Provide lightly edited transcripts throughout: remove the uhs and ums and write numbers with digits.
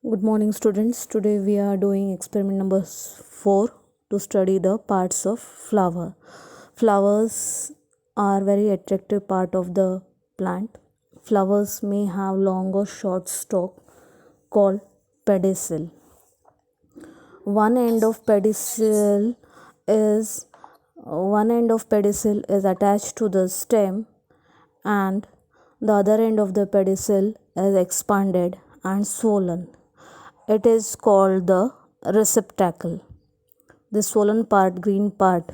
Good morning, students. Today we are doing experiment number 4 to study the parts of flower. Flowers are very attractive part of the plant. Flowers may have long or short stalk called pedicel. One end of pedicel is attached to the stem, and the other end of the pedicel is expanded and swollen. It is called the receptacle. The swollen part, green part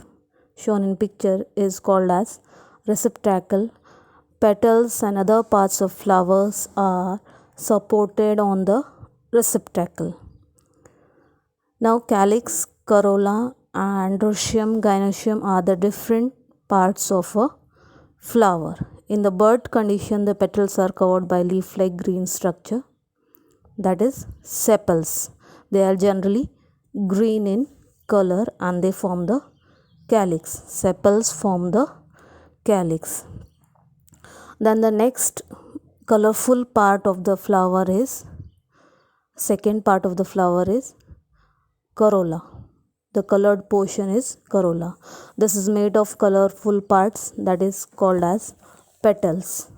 shown in picture, is called as receptacle. Petals and other parts of flowers are supported on the receptacle. Now calyx, corolla, androecium, gynoecium are the different parts of a flower. In the bud condition, the petals are covered by leaf-like green structure, that is sepals. They are generally green in color and they form the calyx. Sepals form the calyx. Then the next colorful part of the flower is, second part of the flower is corolla. The colored portion is corolla. This is made of colorful parts, that is called as petals.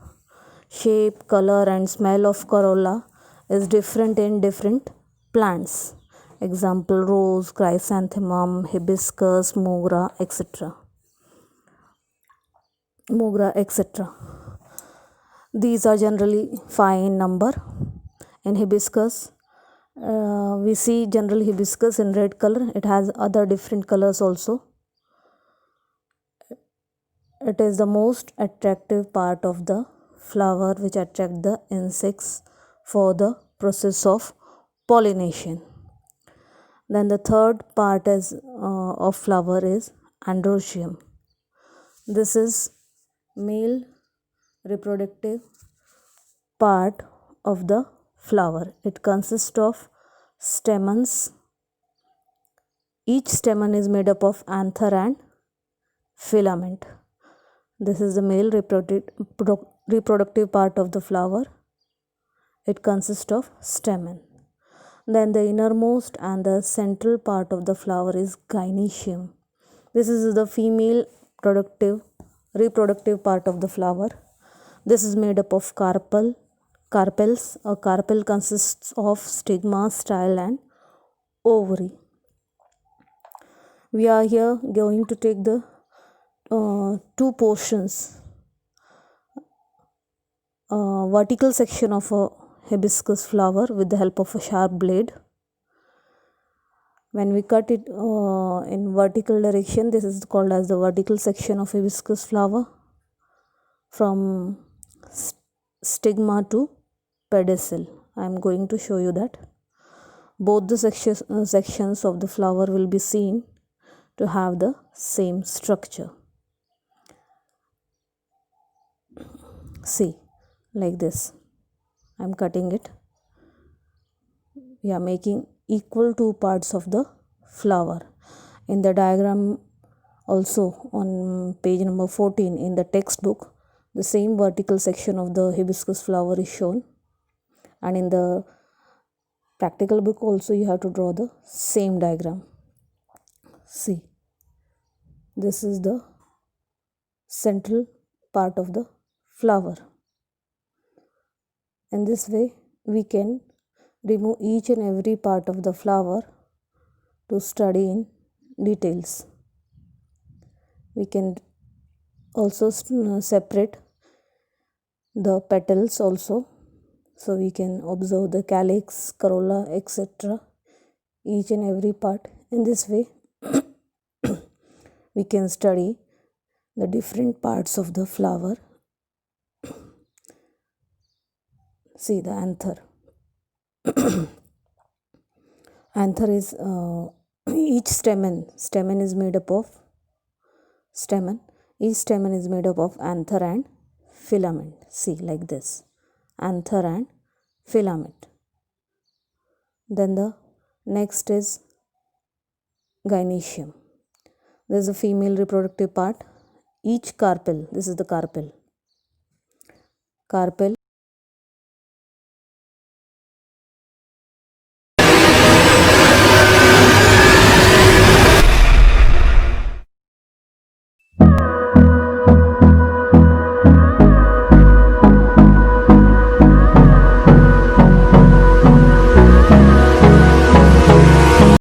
Shape, color and smell of corolla is different in different plants. Example: rose, chrysanthemum, hibiscus, mogra, etc. These are generally 5 in number. In hibiscus, we see generally hibiscus in red color. It has other different colors also. It is the most attractive part of the flower, which attract the insects for the process of pollination. Then the third part of flower is androecium. This is male reproductive part of the flower. It consists of stamens. Each stamen is made up of anther and filament. This is the male reproductive part of the flower. It consists of stamen. Then the innermost and the central part of the flower is gynoecium. This is the female reproductive part of the flower. This is made up of carpels. A carpel consists of stigma, style and ovary. We are here going to take the two portions. Vertical section of a hibiscus flower with the help of a sharp blade. When we cut it in vertical direction, this is called as the vertical section of hibiscus flower, from stigma to pedicel. I am going to show you that. Both the sections of the flower will be seen to have the same structure. See, like this. I am cutting it. We are making equal two parts of the flower. In the diagram also on page number 14 in the textbook, the same vertical section of the hibiscus flower is shown, and in the practical book also you have to draw the same diagram. See, this is the central part of the flower. In this way we can remove each and every part of the flower to study in details. We can also separate the petals also, so we can observe the calyx, corolla, etc. each and every part. In this way we can study the different parts of the flower. See the anther. Anther is each stamen is made up of each stamen is made up of anther and filament. See, like this, anther and filament. Then the next is gynoecium. This is the female reproductive part. Each carpel, this is the carpel